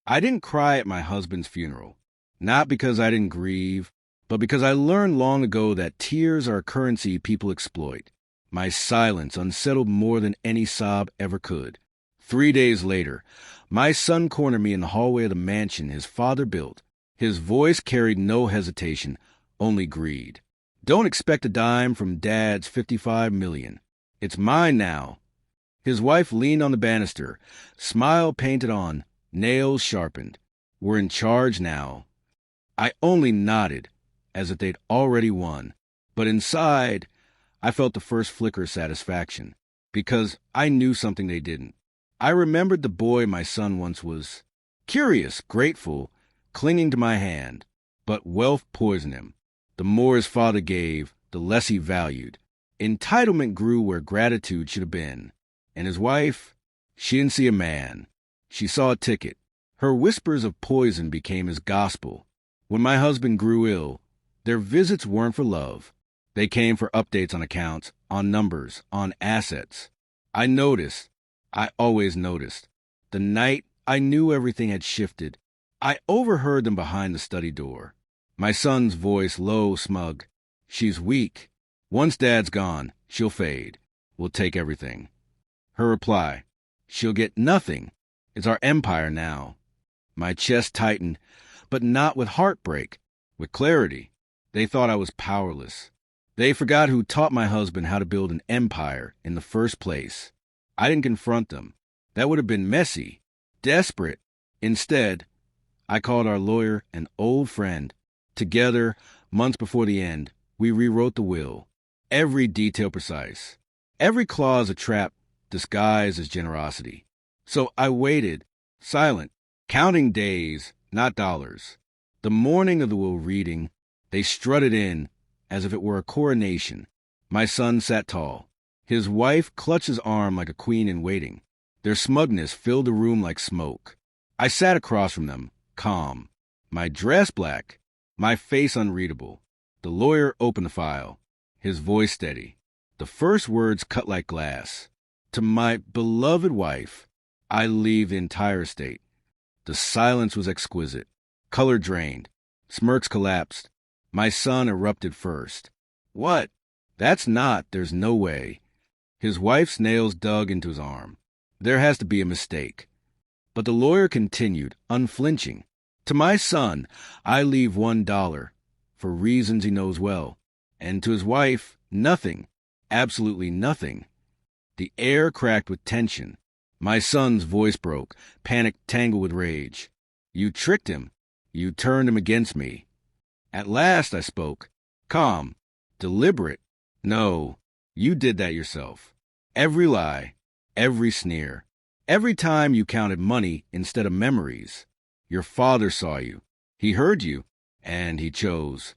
I didn't cry at my husband's funeral, not because I didn't grieve, but because I learned long ago that tears are a currency people exploit. My silence unsettled more than any sob ever could. 3 days later, my son cornered me in the hallway of the mansion his father built. His voice carried no hesitation, only greed. Don't expect a dime from Dad's $55 million. It's mine now. His wife leaned on the banister, smile painted on, nails sharpened. We're in charge now. I only nodded, as if they'd already won. But inside, I felt the first flicker of satisfaction, because I knew something they didn't. I remembered the boy my son once was. Curious, grateful, clinging to my hand. But wealth poisoned him. The more his father gave, the less he valued. Entitlement grew where gratitude should have been. And his wife, she didn't see a man. She saw a ticket. Her whispers of poison became his gospel. When my husband grew ill, their visits weren't for love. They came for updates on accounts, on numbers, on assets. I noticed. I always noticed. The night I knew everything had shifted, I overheard them behind the study door. My son's voice low, smug. She's weak. Once Dad's gone, she'll fade. We'll take everything. Her reply, she'll get nothing. It's our empire now. My chest tightened, but not with heartbreak, with clarity. They thought I was powerless. They forgot who taught my husband how to build an empire in the first place. I didn't confront them. That would have been messy, desperate. Instead, I called our lawyer an old friend. Together, months before the end, we rewrote the will. Every detail precise. Every clause a trap disguised as generosity. So I waited, silent, counting days, not dollars. The morning of the will reading, they strutted in as if it were a coronation. My son sat tall. His wife clutched his arm like a queen in waiting. Their smugness filled the room like smoke. I sat across from them, calm. My dress black, my face unreadable. The lawyer opened the file, his voice steady. The first words cut like glass. To my beloved wife, I leave the entire estate. The silence was exquisite. Color drained. Smirks collapsed. My son erupted first. What? That's not, there's no way. His wife's nails dug into his arm. There has to be a mistake. But the lawyer continued, unflinching. To my son, I leave $1, for reasons he knows well. And to his wife, nothing. Absolutely nothing. The air cracked with tension. My son's voice broke, panic tangled with rage. You tricked him. You turned him against me. At last I spoke, calm, deliberate. No, you did that yourself. Every lie, every sneer, every time you counted money instead of memories. Your father saw you. He heard you, and he chose.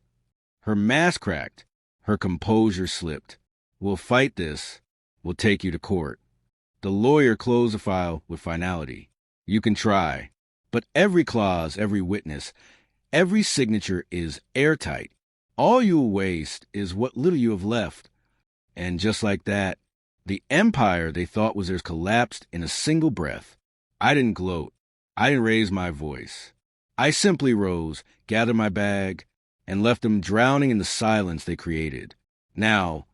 Her mask cracked. Her composure slipped. We'll fight this. We'll take you to court. The lawyer closed the file with finality. You can try, but every clause, every witness, every signature is airtight. All you will waste is what little you have left. And just like that, the empire they thought was theirs collapsed in a single breath. I didn't gloat. I didn't raise my voice. I simply rose, gathered my bag, and left them drowning in the silence they created. Now,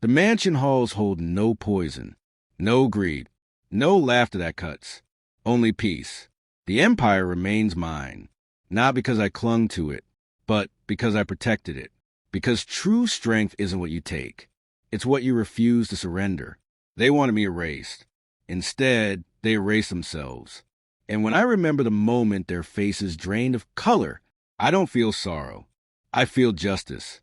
the mansion halls hold no poison, no greed, no laughter that cuts, only peace. The empire remains mine, not because I clung to it, but because I protected it. Because true strength isn't what you take. It's what you refuse to surrender. They wanted me erased. Instead, they erased themselves. And when I remember the moment their faces drained of color, I don't feel sorrow. I feel justice.